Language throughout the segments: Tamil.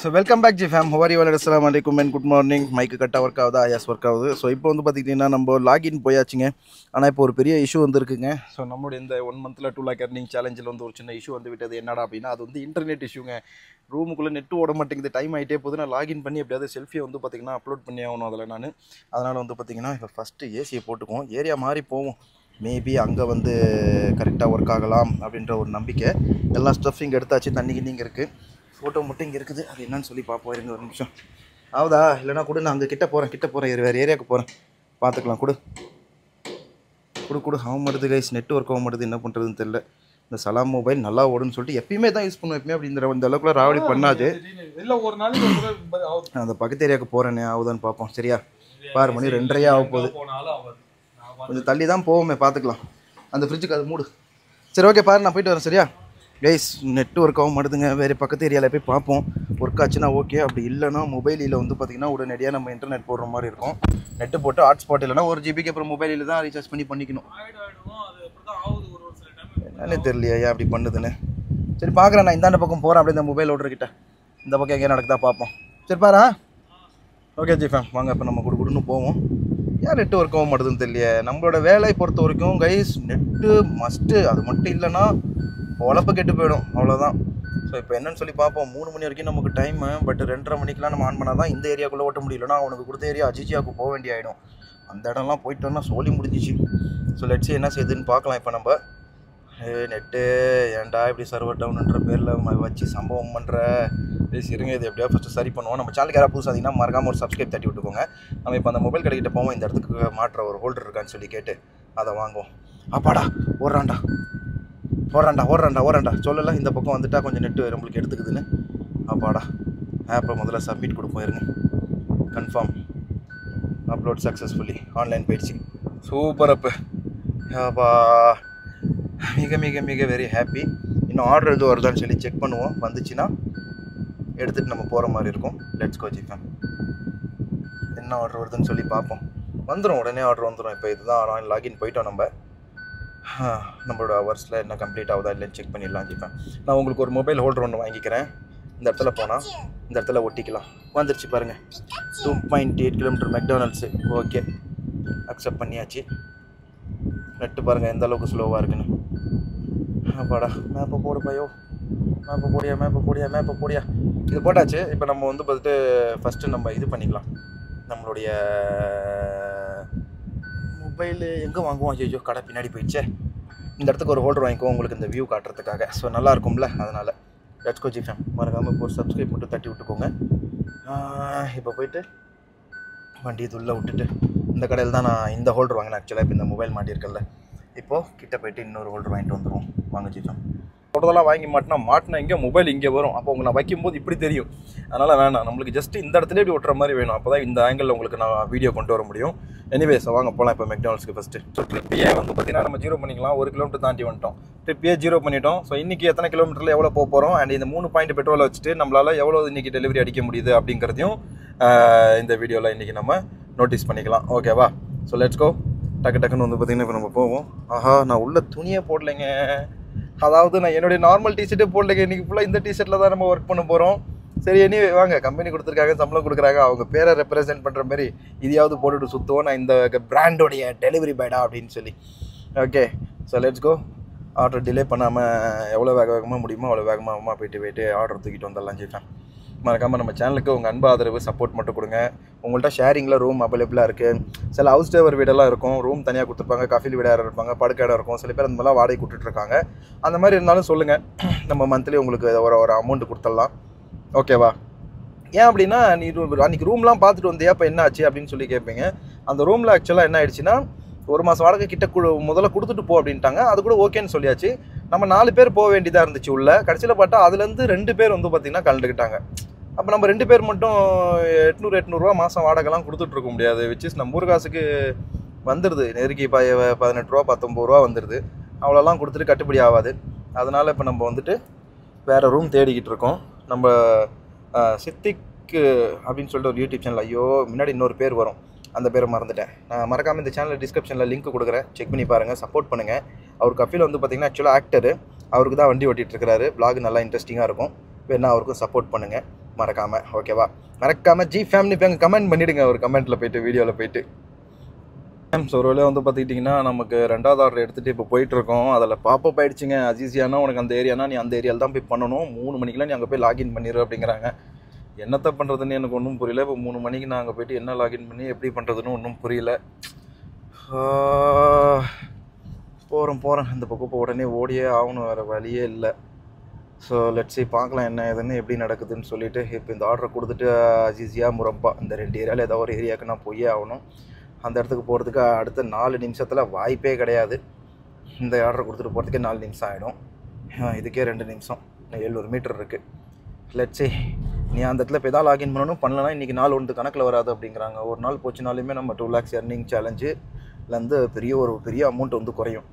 So welcome back GFam. How are you all? Assalamu alaikum and good morning. Mic கட்டா ஒர்க் ஆகுதா? Yes ஒர்க் ஆகுது. ஸோ இப்போ வந்து பார்த்திங்கன்னா நம்ம லாகின் போயாச்சுங்க. ஆனால் இப்போ ஒரு பெரிய இஷ்யூ வந்துருக்குங்க. ஸோ நம்மளுடைய இந்த 1 monthல 2 lakh earning சேலஞ்சில் வந்து ஒரு சின்ன இஷ்யூ வந்து விட்டது. என்னடா அப்படின்னா அது வந்து இன்டர்நெட் இஷ்யூங்க. ரூமுக்குள்ளே நெட்டு ஓட மாட்டேங்குது. டைம் ஆகிட்டே போது. நான் லாகின் பண்ணி எப்படியாவது செல்ஃபியை வந்து பார்த்திங்கன்னா அப்லோட் பண்ணி ஆகணும் அதில் நான். அதனால் வந்து பார்த்திங்கன்னா இப்போ ஃபஸ்ட்டு ஏசியை போட்டுக்குவோம். ஏரியா மாறி போவோம். மேபி அங்கே வந்து கரெக்டாக ஒர்க் ஆகலாம் அப்படின்ற ஒரு நம்பிக்கை. எல்லா ஸ்டஃப் இங்கே எடுத்தாச்சு. தண்ணி கிண்ணிங்க இருக்குது. ஃபோட்டோ மட்டும் இங்கே இருக்குது. அது என்னன்னு சொல்லி பார்ப்போம். இருங்க ஒரு நிமிஷம். ஆகுதா? இல்லைனா கூட நான் அங்கே கிட்ட போகிறேன் வேறு ஏரியாவுக்கு போகிறேன். பார்த்துக்கலாம். கொடு ஆக மாட்டுது கைஸ். நெட்வொர்க் ஆக மாட்டுது. என்ன பண்ணுறதுன்னு தெரியல. இந்த சலாம் மொபைல் நல்லா ஓடுன்னு சொல்லிட்டு எப்பயுமே தான் யூஸ் பண்ணுவேன். எப்பயுமே அப்படி இந்த அளவுக்குள்ள ராவடி பண்ணாது. அந்த பக்கத்து ஏரியாவுக்கு போகிறேனே ஆகுதான்னு பார்ப்போம். சரியா? 6 மணி 2:30 ஆக போகுது. கொஞ்சம் தள்ளி தான் போவோமே. பார்த்துக்கலாம். அந்த ஃப்ரிட்ஜுக்கு அது மூடு. சரி ஓகே பாரு, நான் போயிட்டு வரேன். சரியா கைஸ்? நெட்வொர்க் ஆக மாட்டுதுங்க. வேறு பக்கத்து ஏரியாவில் போய் பார்ப்போம். ஒர்க் ஆச்சுன்னா ஓகே. அப்படி இல்லைனா மொபைலில் வந்து பார்த்திங்கன்னா உடனடியாக நம்ம இன்டர்நெட் போடுற மாதிரி இருக்கும். நெட்டு போட்டு ஹாட்ஸ்பாட் இல்லைனா 1 GB அப்புறம் மொபைலில் தான் ரீசார்ஜ் பண்ணிக்கணும். என்னன்னே தெரியலையா ஏன் அப்படி பண்ணுதுன்னு. சரி பார்க்குறேன். நான் இந்தாண்ட பக்கம் போகிறேன். அப்படியே இந்த மொபைல் ஓடுறக்கிட்ட இந்த பக்கம் எங்கேயா நடக்குதா பார்ப்போம். சரி பாரா. ஓகே ஜிஃபேம் வாங்க. இப்போ நம்ம குடுன்னு போவோம். ஏன் நெட்டு ஒர்க் ஆக மாட்டுதுன்னு தெரியல. நம்மளோட வேலையை பொறுத்த வரைக்கும் கைஸ் நெட்டு மஸ்ட்டு. அது மட்டும் இல்லைன்னா உழப்பு கெட்டு போயிடும். அவ்வளோதான். ஸோ இப்போ என்னன்னு சொல்லி பார்ப்போம். 3 மணி வரைக்கும் நமக்கு டைமு. பட் 2:30 மணிக்கெலாம் நம்ம ஆன் பண்ணால் தான் இந்த ஏரியாக்குள்ளே ஓட்ட முடியலன்னா அவனுக்கு கொடுத்த ஏரியா அஜிஜியாவுக்கு போக வேண்டிய ஆகிடும். அந்த இடம்லாம் போயிட்டோன்னா சோலி முடிஞ்சிச்சு. ஸோ லெட்ஸ் என்ன செய்யுதுன்னு பார்க்கலாம். இப்போ நம்ம நெட்டு ஏன்டா இப்படி சர்வர் டவுன்ன்ற பேரில் வச்சு சம்பவம் பண்ணுற இருங்க. இது எப்படியா ஃபஸ்ட்டு சரி பண்ணுவோம். நம்ம சேனலுக்கு யாராவது புதுசாக இருந்தீங்கன்னா மறக்காமல் ஒரு சப்ஸ்கிரைப் தட்டி விட்டுக்கோங்க. நம்ம இப்போ அந்த மொபைல் கடைக்கிட்ட போவோம். இந்த இடத்துக்கு மாற்ற ஒரு ஹோல்டர் இருக்கான்னு சொல்லி கேட்டு அதை வாங்குவோம். அப்பாடா ஓடுறான்டா சொல்லலை. இந்த பக்கம் வந்துட்டா கொஞ்சம் நெட்டு நம்மளுக்கு எடுத்துக்குதுன்னு. அப்பாடா ஆப்பை முதல்ல சப்மிட் கொடுப்போம். இருங்க. கன்ஃபார்ம் அப்லோட் சக்ஸஸ்ஃபுல்லி ஆன்லைன் போயிடுச்சு. சூப்பர் அப்பு. அப்பா மிக மிக மிக வெரி ஹாப்பி. இன்னும் ஆர்டர் எதுவும் வருதான்னு சொல்லி செக் பண்ணுவோம். வந்துச்சுன்னா எடுத்துகிட்டு நம்ம போகிற மாதிரி இருக்கும். லெட்ஸ் கோ ஜிஃபேம். என்ன ஆர்டர் வருதுன்னு சொல்லி பார்ப்போம். வந்துடும். உடனே ஆர்டர் வந்துடும். இப்போ இதுதான் லாகின் போயிட்டோம். நம்மளோட ஹவர்ஸில் என்ன கம்ப்ளீட் ஆகுதா இல்லைன்னு செக் பண்ணிடலாம் ஜிஃபேம். நான் உங்களுக்கு ஒரு மொபைல் ஹோல்டர் ஒன்று வாங்கிக்கிறேன். இந்த இடத்துல போனால் இந்த இடத்துல ஒட்டிக்கலாம். வந்துருச்சு பாருங்கள். 2.8 கிலோமீட்டர் மெக்டானல்ட்ஸு. ஓகே அக்செப்ட் பண்ணியாச்சு. நெட்டு பாருங்கள் எந்த அளவுக்கு ஸ்லோவாக இருக்குன்னு. அப்பாடா மேப்பை போடு பையோ. மேப்பை போடியா. இது போட்டாச்சு. இப்போ நம்ம வந்து பார்த்துட்டு ஃபஸ்ட்டு நம்ம இது பண்ணிக்கலாம். நம்மளுடைய மொபைலு எங்கே வாங்குவோம்? ஐயோ கடை பின்னாடி போயிடுச்சே. இந்த இடத்துக்கு ஒரு ஹோல்டர் வாங்கிக்குவோம் உங்களுக்கு இந்த வியூ காட்டுறதுக்காக. ஸோ நல்லா இருக்கும்ல, அதனால். லெட்ஸ் கோ ஜிஃபேம். மறக்காமல் இப்போ ஒரு சப்ஸ்கிரைப் மட்டும் தட்டி விட்டுக்கோங்க. இப்போ போயிட்டு வண்டி இது உள்ளே விட்டுட்டு இந்த கடையில் தான் நான் இந்த ஹோல்டர் வாங்கினேன். ஆக்சுவலாக இப்போ இந்த மொபைல் மாட்டியிருக்கல. இப்போது கிட்ட போய்ட்டு இன்னொரு ஹோல்டர் வாங்கிட்டு வந்துடுவோம். வாங்க ஜிஃபேம். டோட்டலாக வாங்கி மாட்டினா இங்கே மொபைல் இங்கே வரும். அப்போ உங்களை வைக்கும்போது இப்படி தெரியும். அதனால் வேணாம். நம்மளுக்கு ஜஸ்ட் இந்த இடத்துல இப்படி ஒட்டுற மாதிரி வேணும். அப்போ தான் இந்த ஆங்கிளில் உங்களுக்கு நான் வீடியோ கொண்டு வர முடியும். எனிவேஸ் வாங்க போகலாம் இப்போ மெக்டானல்ட்ஸ்க்கு ஃபஸ்ட்டு. ஸோ ட்ரிப்பியே வந்து பார்த்திங்கன்னா நம்ம 0 பண்ணிக்கலாம். 1 கிலோமீட்டர் தாண்டி வந்துட்டோம். ட்ரிப்பியே 0 பண்ணிட்டோம். ஸோ இன்றைக்கி எத்தனை கிலோமீட்டரில் எவ்வளோ போக போகிறோம் அண்ட் இந்த 3 பாயிண்ட் பெட்ரோலை வச்சுட்டு நம்மளால் எவ்வளோ இன்றைக்கி டெலிவரி அடிக்க முடியுது அப்படிங்கிறதையும் இந்த வீடியோவில் இன்றைக்கி நம்ம நோட்டீஸ் பண்ணிக்கலாம். ஓகேவா? So let's go. டக்குன்னு வந்து பார்த்திங்கன்னா இப்போ நம்ம போவோம். ஆஹா நான் உள்ள துணியே போடலைங்க. அதாவது நான் என்னுடைய நார்மல் டிஷர்ட்டே போடலைங்க. இன்றைக்கி ஃபுல்லாக இந்த டிஷர்ட்டில் தான் நம்ம ஒர்க் பண்ண போகிறோம். சரி எனிவே வாங்க. கம்பெனி கொடுத்துருக்காங்க, சம்பளம் கொடுக்குறாங்க. அவங்க பேரை ரெப்ரசென்ட் பண்ணுற மாதிரி இதையாவது போட்டுட்டு சுற்றுவோம். நான் இந்த பிராண்டோடைய டெலிவரி பாய்டா அப்படின்னு சொல்லி. Okay so let's go. Order delay பண்ணாமல் எவ்வளோ வேகமாக முடியுமோ அவ்வளோ வேகமாக போயிட்டு ஆர்டர் தூக்கிட்டு வந்துடலாம் ஜிஃபேம். மறக்காமல் நம்ம சேனலுக்கு உங்கள் அன்பு ஆதரவு சப்போர்ட் மட்டும் கொடுங்க. உங்கள்கிட்ட ஷேரிங்கில் ரூம் அவைலபிளாக இருக்குது. சில ஹவுஸ் டேவர் வீடெல்லாம் இருக்கும். ரூம் தனியாக கொடுத்துருப்பாங்க. கஃபில் வீடு யாரும் இருப்பாங்க. படுக்க இடம் இருக்கும். சில பேர் அந்த மாதிரிலாம் வாடகை கொடுத்துட்ருக்காங்க. அந்த மாதிரி இருந்தாலும் சொல்லுங்கள். நம்ம மந்த்லி உங்களுக்கு ஒரு அமௌண்ட் கொடுத்துடலாம். ஓகேவா? ஏன் அப்படின்னா நீ அன்றைக்கி ரூம்லாம் பார்த்துட்டு வந்தியா அப்போ என்ன ஆச்சு அப்படின்னு சொல்லி கேட்பீங்க. அந்த ரூமில் ஆக்சுவலாக என்ன ஆயிடுச்சுன்னா 1 மாதம் வாடகை கிட்ட முதல்ல கொடுத்துட்டு போ அப்படின்ட்டாங்க. அது கூட ஓகேன்னு சொல்லியாச்சு. நம்ம 4 பேர் போக வேண்டியதாக இருந்துச்சு உள்ள. கடைசியில் பார்த்தா அதுலேருந்து 2 பேர் வந்து பார்த்திங்கன்னா கலந்துக்கிட்டாங்க. அப்போ நம்ம 2 பேர் மட்டும் 800 ரூபா மாதம் வாடகைலாம் கொடுத்துட்ருக்க முடியாது. விச் நம்ம ஊர் காசுக்கு வந்துடுது. நெருக்கி 18 ரூபா 19 ரூபா வந்துடுது. அவ்வளோலாம் கொடுத்துட்டு கட்டுப்படி ஆகாது. அதனால் இப்போ நம்ம வந்துட்டு வேறு ரூம் தேடிக்கிட்டு இருக்கோம். நம்ம சித்திக்கு அப்படின்னு சொல்லிட்டு ஒரு யூடியூப் சேனல். ஐயோ முன்னாடி இன்னொரு பேர் வரும். அந்த பேரை மறந்துட்டேன். நான் மறக்காமல் இந்த சேனலில் டிஸ்கிரிப்ஷனில் லிங்க் கொடுக்குறேன். செக் பண்ணி பாருங்கள். சப்போர்ட் பண்ணுங்கள். அவர் கஃபில் வந்து பார்த்திங்கன்னா ஆக்சுவலாக ஆக்டரு. அவருக்கு தான் வண்டி ஓட்டிகிட்டு இருக்கிறாரு. vlog நல்லா இன்ட்ரெஸ்டிங்காக இருக்கும். வேணா அவருக்கும் சப்போர்ட் பண்ணுங்கள். மறக்காமல், ஓகேவா? மறக்காமல் ஜி ஃபேமிலி இப்போ கமெண்ட் பண்ணிவிடுங்க ஒரு கமெண்ட்டில் போய்ட்டு, வீடியோவில் போய்ட்டு. ஸோ ஒரு வேளை வந்து பார்த்துக்கிட்டிங்கன்னா நமக்கு 2வது ஆர்டர் எடுத்துகிட்டு இப்போ போயிட்டுருக்கோம். அதில் பாப்பப் ஆகிடுச்சிங்க. அஜீசியானா உனக்கு அந்த ஏரியானா நீ அந்த ஏரியாவில் தான் போய் பண்ணணும், 3 மணிக்கெலாம் நீ அங்கே போய் லாகின் பண்ணிடு அப்படிங்கிறாங்க. என்னத்தை பண்ணுறதுன்னு எனக்கு ஒன்றும் புரியல. இப்போ 3 மணிக்கு நான் அங்கே போய்ட்டு என்ன லாகின் பண்ணி எப்படி பண்ணுறதுன்னு ஒன்றும் புரியல. போகிறேன் இந்த பக்கம் இப்போ உடனே ஓடியே ஆகணும், வேறு வழியே இல்லை. ஸோ லெட்ஸி பார்க்கலாம் என்ன ஏதுன்னு எப்படி நடக்குதுன்னு சொல்லிவிட்டு. இப்போ இந்த ஆர்டரை கொடுத்துட்டு அஜீசியா முரப்பா இந்த 2 ஏரியாவில் ஏதோ ஒரு ஏரியாவுக்கு நான் போயே ஆகணும். அந்த இடத்துக்கு போகிறதுக்கு அடுத்த 4 நிமிஷத்தில் வாய்ப்பே கிடையாது. இந்த ஆர்டரை கொடுத்துட்டு போகிறதுக்கே 4 நிமிஷம் ஆகிடும். இதுக்கே 2 நிமிஷம், 700 மீட்டர் இருக்குது. லெட்ஸி நீ அந்த இடத்துல இப்போ எதாவது லாகின் பண்ணணும், பண்ணலன்னா இன்றைக்கி நாள் ஒன்று கணக்கில் வராது அப்படிங்கிறாங்க. ஒரு நாள் போச்சுனாலுமே நம்ம 2 lakhs earning சேலஞ்சுலேருந்து பெரிய அமௌண்ட் வந்து குறையும்.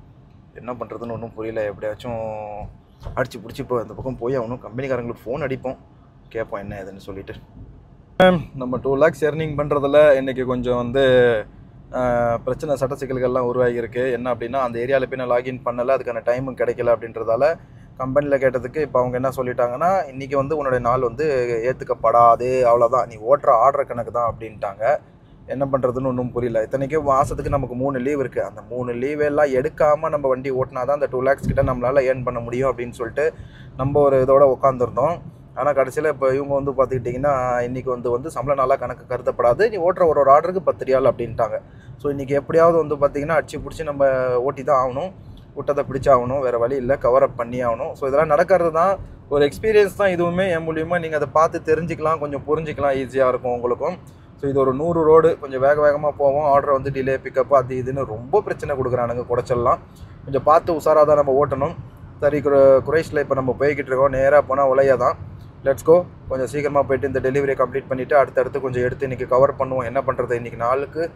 என்ன பண்ணுறதுன்னு ஒன்றும் புரியல. எப்படியாச்சும் அடிச்சு பிடிச்சி இப்போ இந்த பக்கம் போய் ஆகணும். கம்பெனிக்காரங்களுக்கு ஃபோன் அடிப்போம், கேட்போம் என்ன ஏதுன்னு சொல்லிவிட்டு. நம்ம 2 lakhs earning பண்ணுறதில் இன்றைக்கி கொஞ்சம் வந்து பிரச்சனை, சட்ட சிக்கல்கள்லாம் உருவாகியிருக்கு. என்ன அப்படின்னா அந்த ஏரியாவில் போய் நான் லாகின் பண்ணலை, அதுக்கான டைமும் கிடைக்கல அப்படின்றதால கம்பெனியில் கேட்டதுக்கு இப்போ அவங்க என்ன சொல்லிட்டாங்கன்னா, இன்றைக்கி வந்து உன்னுடைய நாள் வந்து ஏற்றுக்கப்படாது, அவ்வளோதான், நீ ஓட்டுற ஆர்டர் கணக்கு தான் அப்படின்ட்டாங்க. என்ன பண்ணுறதுன்னு ஒன்றும் புரியல. இத்தனைக்கும் மாதத்துக்கு நமக்கு 3 லீவ் இருக்குது. அந்த 3 லீவெல்லாம் எடுக்காமல் நம்ம வண்டி ஓட்டினா தான் அந்த 2 lakhs கிட்ட நம்மளால் ஏர்ன் பண்ண முடியும் அப்படின்னு சொல்லிட்டு நம்ம ஒரு இதோட உட்காந்துருந்தோம். ஆனால் கடைசியில் இப்போ இவங்க வந்து பார்த்துக்கிட்டிங்கன்னா இன்றைக்கி வந்து சம்பள நாளாக கணக்கு கருதப்படாது, நீ ஓட்டுற ஒரு ஆர்டருக்கு 10 ரியால் அப்படின்ட்டாங்க. ஸோ இன்றைக்கி எப்படியாவது வந்து பார்த்திங்கன்னா அடிச்சு பிடிச்சி நம்ம ஓட்டி தான் ஆகணும், விட்டதை பிடிச்சாகணும், வேறு வழி இல்லை, கவர் அப் பண்ணி ஆகணும். ஸோ இதெல்லாம் நடக்கிறது தான் ஒரு எக்ஸ்பீரியன்ஸ் தான் இதுவுமே. என் மூலியமாக நீங்கள் அதை பார்த்து தெரிஞ்சுக்கலாம், கொஞ்சம் புரிஞ்சிக்கலாம், ஈஸியாக இருக்கும் உங்களுக்கும். ஸோ இது ஒரு 100 ரோடு, கொஞ்சம் வேகமாக போவோம். ஆர்டர் வந்து டிலே, பிக்கப்பு அது இதுன்னு ரொம்ப பிரச்சனை கொடுக்குறானுங்க, குடைச்சல்லாம். கொஞ்சம் பார்த்து உஷாராக தான் நம்ம ஓட்டணும். சரி, குறைஷில் இப்போ நம்ம போய்கிட்டு இருக்கோம். நேராக போனால் உலையா தான். Let's go. கொஞ்சம் சீக்கிரமாக போய்ட்டு இந்த டெலிவரியை கம்ப்ளீட் பண்ணிவிட்டு அடுத்தடுத்து கொஞ்சம் எடுத்து இன்றைக்கி கவர் பண்ணுவோம். என்ன பண்ணுறது, இன்றைக்கி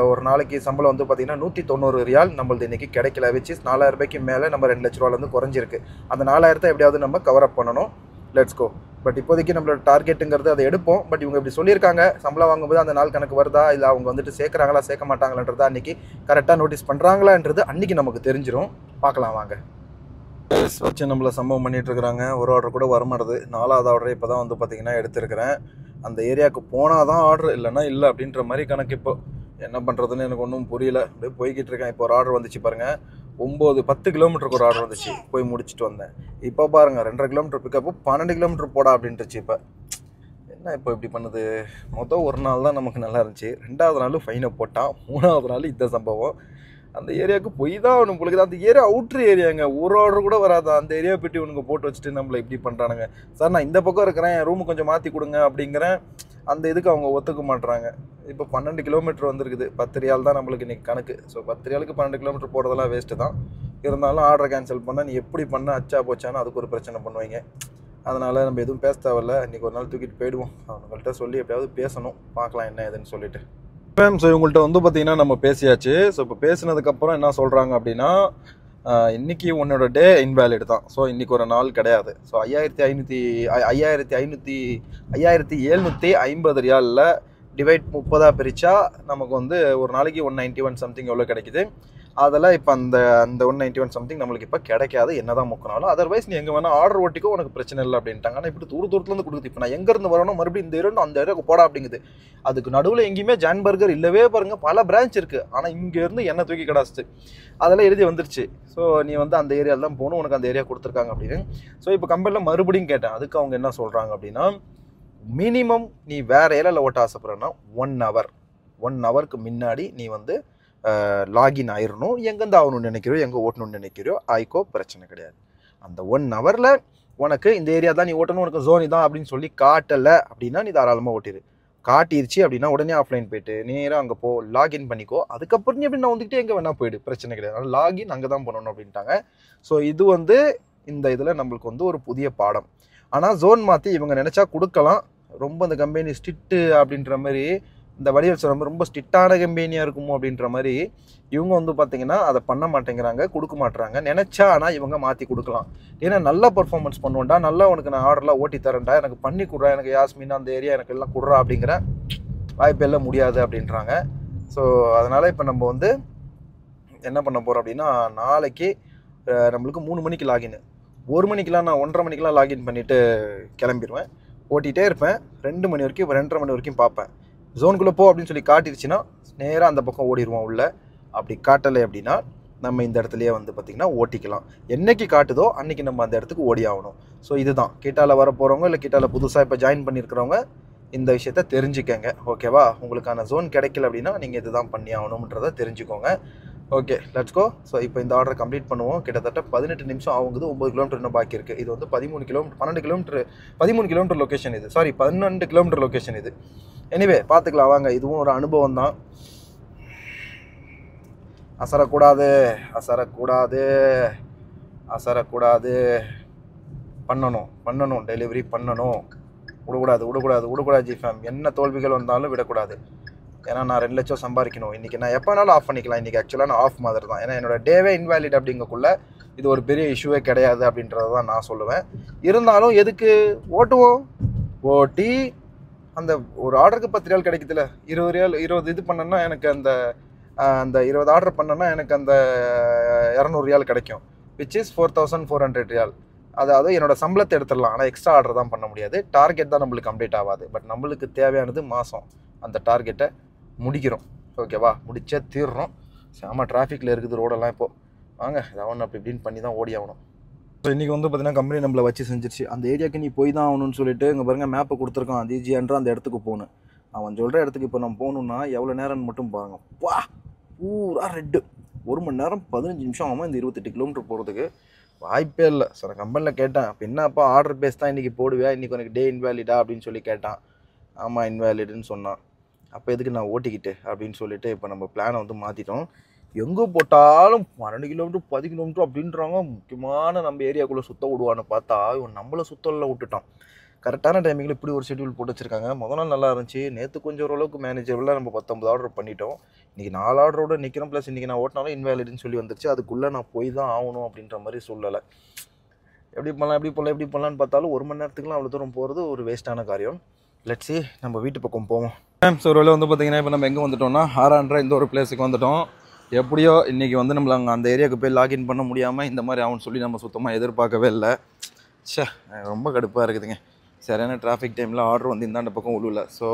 ஒரு நாளைக்கு சம்பளம் வந்து பார்த்திங்கன்னா 190 ரியால் நம்மளது இன்றைக்கி கிடைக்கல. வச்சு 4000 ரூபாய்க்கு மேலே நம்ம 2 லட்ச ரூபாலேருந்து குறைஞ்சிருக்கு. அந்த 4000 எப்படியாவது நம்ம கவர் அப் பண்ணணும். Let's go. பட் இப்போதைக்கு நம்மளோட டார்கெட்டுங்கிறது அதை எடுப்போம். பட் இவங்க இப்படி சொல்லியிருக்காங்க, சம்பளம் வாங்கும்போது அந்த நாள் கணக்கு வருதா, இல்லை அவங்க வந்துட்டு சேர்க்குறாங்களா சேர்க்க மாட்டாங்களான்றதா அன்றைக்கி கரெக்டாக நோட்டீஸ் பண்ணுறாங்களான்றது அன்றைக்கி நமக்கு தெரிஞ்சிடும். பார்க்கலாம் வாங்க. வச்சு நம்மளை சம்பவம் பண்ணிகிட்ருக்குறாங்க. ஒரு ஆர்டர் கூட வரமாட்டுது. 4வது ஆர்டரை இப்போ தான் வந்து பார்த்திங்கன்னா எடுத்துருக்கிறேன். அந்த ஏரியாவுக்கு போனால் தான் ஆர்டர், இல்லைன்னா இல்லை அப்படின்ற மாதிரி கணக்கு. இப்போ என்ன பண்ணுறதுன்னு எனக்கு ஒன்றும் புரியல. அப்படியே போய்கிட்டு இருக்கேன். இப்போ ஒரு ஆர்டர் வந்துச்சு பாருங்கள், 10 கிலோமீட்டருக்கு ஒரு ஆர்டர் வந்துச்சு, போய் முடிச்சுட்டு வந்தேன். இப்போ பாருங்கள் 2.5 கிலோமீட்டர் பிக்கப்பு, 12 கிலோமீட்டர் போடா அப்படின்ட்டுச்சு. இப்போ என்ன இப்போ இப்படி பண்ணுது. ஒரு நாள் தான் நமக்கு நல்லா இருந்துச்சு, 2வது நாள் ஃபைனை போட்டான், 3வது நாள் இந்த சம்பவம். அந்த ஏரியாவுக்கு போய் தான் அவனுக்கு உங்களுக்கு அந்த ஏரியா அவுட்ரு ஏரியாங்க, ஒரு ஆர்டர் கூட வராது. அந்த ஏரியா போய்ட்டு உனக்கு போட்டு வச்சுட்டு நம்மளை இப்படி பண்ணுறானுங்க. சார் நான் இந்த பக்கம் இருக்கிறேன், என் ரூமு கொஞ்சம் மாற்றி கொடுங்க அப்படிங்கிறேன். அந்த இதுக்கு அவங்க ஒத்துக்க மாட்டுறாங்க. இப்போ 12 கிலோமீட்டர் வந்துருக்குது. 10 ரியால் தான் நம்மளுக்கு இன்றைக்கி கணக்கு. ஸோ 10 ரியாலுக்கு 12 கிலோமீட்டர் போகிறதெல்லாம் வேஸ்ட்டு தான். இருந்தாலும் ஆர்டரை கேன்சல் பண்ணால் நீ எப்படி பண்ண அச்சா போச்சான்னு அதுக்கு ஒரு பிரச்சனை பண்ணுவீங்க. அதனால் நம்ம எதுவும் பேச தேவையில்ல. இன்றைக்கி ஒரு நாள் தூக்கிட்டு போயிடுவோம். அவங்கள்ட்ட சொல்லி எப்படியாவது பேசணும், பார்க்கலாம் என்ன ஏதுன்னு சொல்லிட்டு. ஸோ இவங்கள்ட்ட வந்து பார்த்திங்கன்னா நம்ம பேசியாச்சு. ஸோ இப்போ பேசினதுக்கப்புறம் என்ன சொல்கிறாங்க அப்படின்னா, இன்றைக்கி உன்னோட டே இன்வேலிட் தான். ஸோ இன்றைக்கி ஒரு நாள் கிடையாது. ஸோ 5750 ரியாலில் டிவைட் 30 பிரித்தா நமக்கு வந்து ஒரு நாளைக்கு 191 சம்திங் எவ்வளோ கிடைக்குது. அதில் இப்போ அந்த 191 சம்திங் நம்மளுக்கு இப்போ கிடைக்காது, என்ன தான் முக்கினாலும். அதர்வைஸ் நீ எங்கே வேணால் ஆர்டர் ஓட்டிக்கோ, உனக்கு பிரச்சனை இல்லை அப்படின்ட்டாங்க. ஆனால் இப்படி தூரத்துலேருந்து கொடுக்குது. இப்போ நான் எங்கேருந்து வரணும், மறுபடியும் இந்த இருந்து அந்த ஏரியாவுக்கு போடா அப்படிங்குது. அதுக்கு நடுவில் எங்கேயுமே ஜான் பர்கர் இல்லவே பாருங்கள், பல பிரான்ச் இருக்குது. ஆனால் இங்கேருந்து என்ன தூக்கி கிடாச்சு, அதெல்லாம் எழுதி வந்துருச்சு. ஸோ நீ வந்து அந்த ஏரியாவில் தான் போகணும், உனக்கு அந்த ஏரியா கொடுத்துருக்காங்க அப்படின்னு. ஸோ இப்போ கம்பெனியில் மறுபடியும் கேட்டேன். அதுக்கு அவங்க என்ன சொல்கிறாங்க அப்படின்னா, மினிமம் நீ வேறு ஏரியாவில் ஓட்ட ஆசைப்படுறேன்னா 1 ஹவருக்கு முன்னாடி நீ வந்து லாகின் ஆயிடணும். எங்கேருந்து ஆகணும்னு நினைக்கிறோம், எங்கே ஓட்டணும்னு நினைக்கிறோம், ஆய்க்கோ, பிரச்சனை கிடையாது. அந்த 1 ஹவரில் உனக்கு இந்த ஏரியா தான் நீ ஓட்டணும், உனக்கு ஜோனி தான் அப்படின்னு சொல்லி காட்டலை அப்படின்னா நீ தாராளமாக ஓட்டிடு. காட்டிருச்சு அப்படின்னா உடனே ஆஃப்லைன் போய்ட்டு நேராக அங்கே போ, லாகின் பண்ணிக்கோ. அதுக்கப்புறம் நீ அப்படி நான் வந்துக்கிட்டே எங்கே வேணால் போயிடு, பிரச்சனை கிடையாது. அதனால் லாகின் அங்கே தான் பண்ணணும் அப்படின்ட்டாங்க. ஸோ இது வந்து இந்த இதில் நம்மளுக்கு வந்து ஒரு புதிய பாடம். ஆனால் ஜோன் மாற்றி இவங்க நினச்சா கொடுக்கலாம். ரொம்ப இந்த கம்பெனி ஸ்ட்ரிக்ட்டு அப்படின்ற மாதிரி, இந்த வடிவல் சொல்கிற மாதிரி ரொம்ப ஸ்ட்ரிக்டான கம்பெனியாக இருக்குமோ அப்படின்ற மாதிரி இவங்க வந்து பார்த்திங்கன்னா அதை பண்ண மாட்டேங்கிறாங்க, கொடுக்க மாட்டுறாங்க. நினச்சா ஆனால் இவங்க மாற்றி கொடுக்கலாம். ஏன்னா நல்லா பர்ஃபார்மன்ஸ் பண்ணுவோண்டா, நல்லா உனக்கு நான் ஆர்டர்லாம் ஓட்டி தரேன்டா, எனக்கு பண்ணி கொடுறா, எனக்கு யாஸ்மின் அந்த ஏரியா எனக்கு எல்லாம் கொடுறா அப்படிங்கிற வாய்ப்பெல்லாம் முடியாது அப்படின்றாங்க. ஸோ அதனால் இப்போ நம்ம வந்து என்ன பண்ண போகிறோம் அப்படின்னா, நாளைக்கு நம்மளுக்கு 3 மணிக்கு லாகின், 1 மணிக்கெலாம் நான் 1:30 மணிக்கெலாம் லாகின் பண்ணிவிட்டு கிளம்பிடுவேன். ஓட்டிகிட்டே இருப்பேன். 2 மணி வரைக்கும் 2:30 மணி வரைக்கும் பார்ப்பேன். ஜோனுக்குள்ளே போ அப்படின்னு சொல்லி காட்டிடுச்சுன்னா நேராக அந்த பக்கம் ஓடிடுவோம் உள்ள. அப்படி காட்டலை அப்படின்னா நம்ம இந்த இடத்துலையே வந்து பார்த்திங்கன்னா ஓட்டிக்கலாம். என்றைக்கு காட்டுதோ அன்றைக்கி நம்ம அந்த இடத்துக்கு ஓடி ஆகணும். ஸோ இதுதான் கிட்டால வர போகிறவங்க இல்லை கிட்டால புதுசாக இப்போ ஜாயின் பண்ணியிருக்கிறவங்க இந்த விஷயத்த தெரிஞ்சுக்கங்க. ஓகேவா? உங்களுக்கான ஜோன் கிடைக்கல அப்படின்னா நீங்கள் இதுதான் பண்ணி ஆகணுன்றதை தெரிஞ்சுக்கோங்க. Okay, let's go. ஸோ இப்போ இந்த ஆர்டரை கம்ப்ளீட் பண்ணுவோம். கிட்டத்தட்ட 18 நிமிஷம் ஆகுது. 9 கிலோமீட்டர் இன்னும் பாக்கி இருக்குது. இது வந்து 12 கிலோமீட்டர் லொக்கேஷன் இது. சாரி, 12 கிலோமீட்டர் லொக்கேஷன் இது. எனிவே பார்த்துக்கலாம் வாங்க. இதுவும் ஒரு அனுபவம் தான். அசரக்கூடாது, அசரக்கூடாது, அசரக்கூடாது. பண்ணணும், டெலிவரி பண்ணணும். விடக்கூடாது ஜிஃபேம். என்ன தோல்விகள் வந்தாலும் விடக்கூடாது. ஏன்னா நான் 2 லட்சம் சம்பாதிக்கணும். இன்றைக்கி நான் எப்போனாலும் ஆஃப் பண்ணிக்கலாம். இன்றைக்கி ஆக்சுவலாக நான் ஆஃப் மாதிரி தான். ஏன்னா என்னோடய டேவே இன்வேலிட் அப்படிங்கக்குள்ளே இது ஒரு பெரிய இஷ்யூவே கிடையாது அப்படின்றத தான் நான் சொல்லுவேன். இருந்தாலும் எதுக்கு ஓட்டுவோம், ஓட்டி அந்த ஒரு ஆர்டருக்கு 10 ரியால் கிடைக்குதுல்ல, 20 ரியால் 20 இது பண்ணேன்னா எனக்கு அந்த 20 ஆர்டர் பண்ணேன்னா எனக்கு அந்த 200 ரியால் கிடைக்கும். விச் இஸ் 4400 ரியால். அதாவது என்னோடய சம்பளத்தை எடுத்துடலாம். ஆனால் எக்ஸ்ட்ரா ஆர்டர் தான் பண்ண முடியாது. டார்கெட் தான் நம்மளுக்கு கம்ப்ளீட் ஆகாது. பட் நம்மளுக்கு தேவையானது மாதம் அந்த டார்கெட்டை முடிக்கிறோம். ஓகேவா? முடிச்சே தீர்றோம். செம டிராஃபிக்கில் இருக்குது ரோடெல்லாம். இப்போது வாங்க ஏதாவது அப்படி இப்படின்னு பண்ணி தான் ஓடி ஆகணும். ஸோ இன்றைக்கி வந்து பார்த்திங்கன்னா கம்பெனி நம்மளை வச்சு செஞ்சிருச்சு. அந்த ஏரியாவுக்கு நீ போய் தான் ஆகணும்னு சொல்லிட்டு இங்கே பாருங்கள் மேப்பை கொடுத்துருக்கான். அதிஜின்ற அந்த இடத்துக்கு போகணும். அவன் சொல்கிற இடத்துக்கு இப்போ நம்ம போகணுன்னா எவ்வளோ நேரம்னு மட்டும் பாருங்க. வா, பூரா ரெட்டு. 1 மணி நேரம் 15 நிமிஷம் ஆகாமல் இந்த 28 கிலோமீட்டர் போகிறதுக்கு வாய்ப்பே இல்லை. சார் நான் கம்பெனியில் கேட்டேன், அப்போ என்னப்பா ஆர்டர் பேஸ் தான் இன்றைக்கி போடுவேன், இன்றைக்கி உனக்கு டே இன்வேலிடா அப்படின்னு சொல்லி கேட்டான். ஆமாம் இன்வேலிடுன்னு சொன்னான். அப்போ எதுக்கு நான் ஓட்டிக்கிட்டு அப்படின்னு சொல்லிட்டு இப்போ நம்ம பிளானை வந்து மாற்றிட்டோம். எங்கே போட்டாலும் 12 கிலோமீட்டர் 10 கிலோமீட்டர் அப்படின்றாங்க. முக்கியமான நம்ம ஏரியாக்குள்ளே சுத்த விடுவான்னு பார்த்தா இவன் நம்மளை சுத்தலில் விட்டுட்டான். கரெக்டான டைமிங்கில் இப்படி ஒரு ஷெட்யூல் போட்டு வச்சுருக்காங்க. முதல் நாள் நல்லா இருந்துச்சு. நேற்று கொஞ்சம் ஓரளவுக்கு மேனேஜபிளாக நம்ம 19 ஆர்டர் பண்ணிட்டோம். இன்றைக்கி 4 ஆர்டரோடு நிற்கிறோம். ப்ளஸ் இன்றைக்கி நான் ஓட்டினாலும் இன்வேலிடுன்னு சொல்லி வந்துருச்சு. அதுக்குள்ளே நான் போய் தான் ஆகணும் அப்படின்ற மாதிரி சொல்லலை. எப்படி பண்ணலான்னு பார்த்தாலும் 1 மணி நேரத்துக்குலாம் அவ்வளோ தூரம் போகிறது ஒரு வேஸ்ட்டான காரியம். லெட்ஸ் see, நம்ம வீட்டு பக்கம் போவோம். ஸோ ஒரு வேளை வந்து பார்த்திங்கன்னா இப்போ நம்ம எங்கே வந்துட்டோம்னா ஹாரான்ற இந்த ஒரு பிளேஸுக்கு வந்துட்டோம். எப்படியோ இன்றைக்கி வந்து நம்மளை அங்கே அந்த ஏரியாவுக்கு போய் லாகின் பண்ண முடியாமல் இந்த மாதிரி ஆகும்னு சொல்லி நம்ம சுத்தமாக எதிர்பார்க்கவே இல்லை. ரொம்ப கடுப்பாக இருக்குதுங்க. சரியான டிராஃபிக் டைமில் ஆர்டர் வந்து இந்தாண்ட பக்கம் உள்ள. ஸோ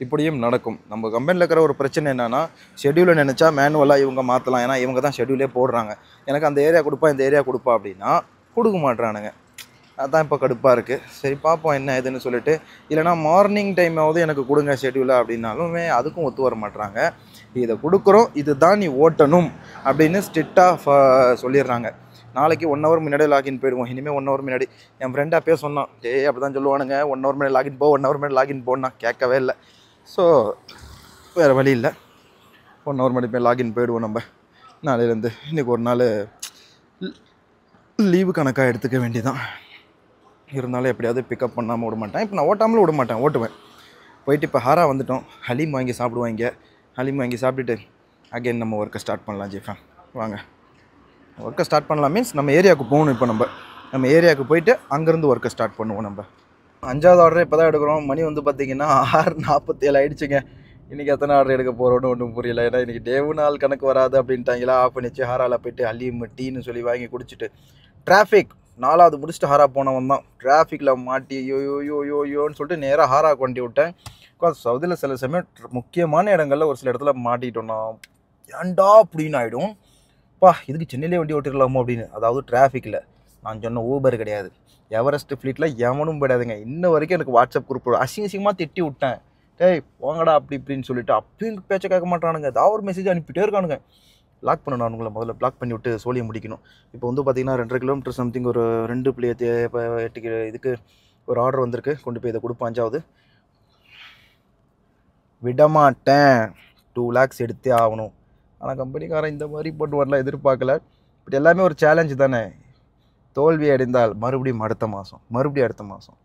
இப்படியும் நடக்கும். நம்ம கம்பெனியில் இருக்கிற ஒரு பிரச்சனை என்னென்னா, ஷெட்யூலை நினச்சா மேனுவலாக இவங்க மாற்றலாம். ஏன்னா இவங்க தான் ஷெட்யூலே போடுறாங்க. எனக்கு அந்த ஏரியா கொடுப்பா இந்த ஏரியா கொடுப்பா அப்படின்னா கொடுக்க மாட்றானுங்க. அதுதான் இப்போ கடுப்பாக இருக்குது. சரி பார்ப்போம் என்ன ஏதுன்னு சொல்லிட்டு. இல்லைனா மார்னிங் டைமாவது எனக்கு கொடுங்க ஷெட்யூலை அப்படின்னாலுமே அதுக்கும் ஒத்து வர மாட்றாங்க. இதை கொடுக்குறோம், இது தான் நீ ஓட்டணும் அப்படின்னு ஸ்ட்ரிக்டாக சொல்லிடுறாங்க. நாளைக்கு 1 ஹவர் முன்னாடியே லாகின் போயிடுவோம். இனிமேல் 1 ஹவர் முன்னாடி. என் ஃப்ரெண்ட் அப்பயே சொன்னான், அப்படி தான் சொல்லுவானுங்க, 1 ஹவர் முன்னாடி லாகின் போ, 1 ஹவர் முன்னாடி லாகின் போன்னா கேட்கவே இல்லை. ஸோ வேறு வழி இல்லை, 1 ஹவர் முன்னாடி போய் லாகின் போயிடுவோம். நம்ம நாளையிலேருந்து இன்றைக்கி ஒரு நாள் லீவு கணக்காக எடுத்துக்க வேண்டியதான். இருந்தாலும் எப்படியாவது பிக்கப் பண்ணாமல் விட மாட்டேன். இப்போ நான் ஓட்டாமலும் விட மாட்டேன், ஓட்டுவேன். போயிட்டு இப்போ ஹாரா வந்துட்டோம். ஹலீம் வாங்கி சாப்பிடுவாங்க. ஹலீம் வாங்கி சாப்பிட்டுட்டு அகைன் நம்ம ஒர்க்கை ஸ்டார்ட் பண்ணலாம். ஜிஃபேன் வாங்க ஒர்க்கை ஸ்டார்ட் பண்ணலாம். மீன்ஸ் நம்ம ஏரியாவுக்கு போகணும். இப்போ நம்ம ஏரியாவுக்கு போயிட்டு அங்கேருந்து ஒர்க்கை ஸ்டார்ட் பண்ணுவோம். நம்ம 5வது ஆர்டரே இப்போ தான் எடுக்கிறோம். மணி வந்து பார்த்திங்கன்னா 6:47 ஆகிடுச்சுங்க. இன்றைக்கி எத்தனை ஆர்டர் எடுக்க போகிறோன்னு ஒன்றும் புரியல. ஏன்னா இன்றைக்கி டேவு நாள் கணக்கு வராது அப்படின்ட்டாங்களா. ஆஃப் பண்ணிச்சு ஹாராவில் போயிட்டு ஹலீம் டீன்னு சொல்லி வாங்கி குடிச்சிட்டு டிராஃபிக் 4வது முடிச்சுட்டு ஹாரா போனவன் தான் டிராஃபிக்கில் மாட்டி யோன்னு சொல்லிட்டு நேராக ஹாரா கொண்டு விட்டேன். சவுதியில் சில சமயம் முக்கியமான இடங்களில் ஒரு சில இடத்துல மாட்டிட்டோன்னா ஏன்டா அப்படின்னு ஆகிடும். இதுக்கு சென்னையிலே வண்டி ஓட்டிடலாமோ அப்படின்னு. அதாவது டிராஃபிக்கில் நான் சொன்ன ஊபர் கிடையாது, எவரெஸ்ட் ஃப்ளீட்டில் எவனும் போயிடாதுங்க. இன்ன வரைக்கும் எனக்கு வாட்ஸ்அப் குரூப் அசிங்கமாக திட்டி விட்டேன். போங்கடா அப்படி இப்படின்னு சொல்லிட்டு அப்பயும் பேச்சை கேட்க மாட்டானுங்க. ஏதாவது ஒரு மெசேஜ் அனுப்பிட்டே இருக்கானுங்க. லாக் பண்ணணும். அவங்கள முதல்ல பிளாக் பண்ணி விட்டு சோழியை முடிக்கணும். இப்போ வந்து பார்த்திங்கன்னா 2.5 கிலோமீட்டர் சம்திங் ஒரு 2.8 இதுக்கு ஒரு ஆர்டர் வந்திருக்கு. கொண்டு போய் இதை கொடுப்பேன். 5வது விடமாட்டேன். 2 lakhs எடுத்தே ஆகணும். ஆனால் கம்பெனிக்காரன் இந்த மாதிரி போட்டு வரலாம் எதிர்பார்க்கல. பட் எல்லாமே ஒரு சேலஞ்சு தானே. தோல்வி அடைந்தால் மறுபடியும் அடுத்த மாதம்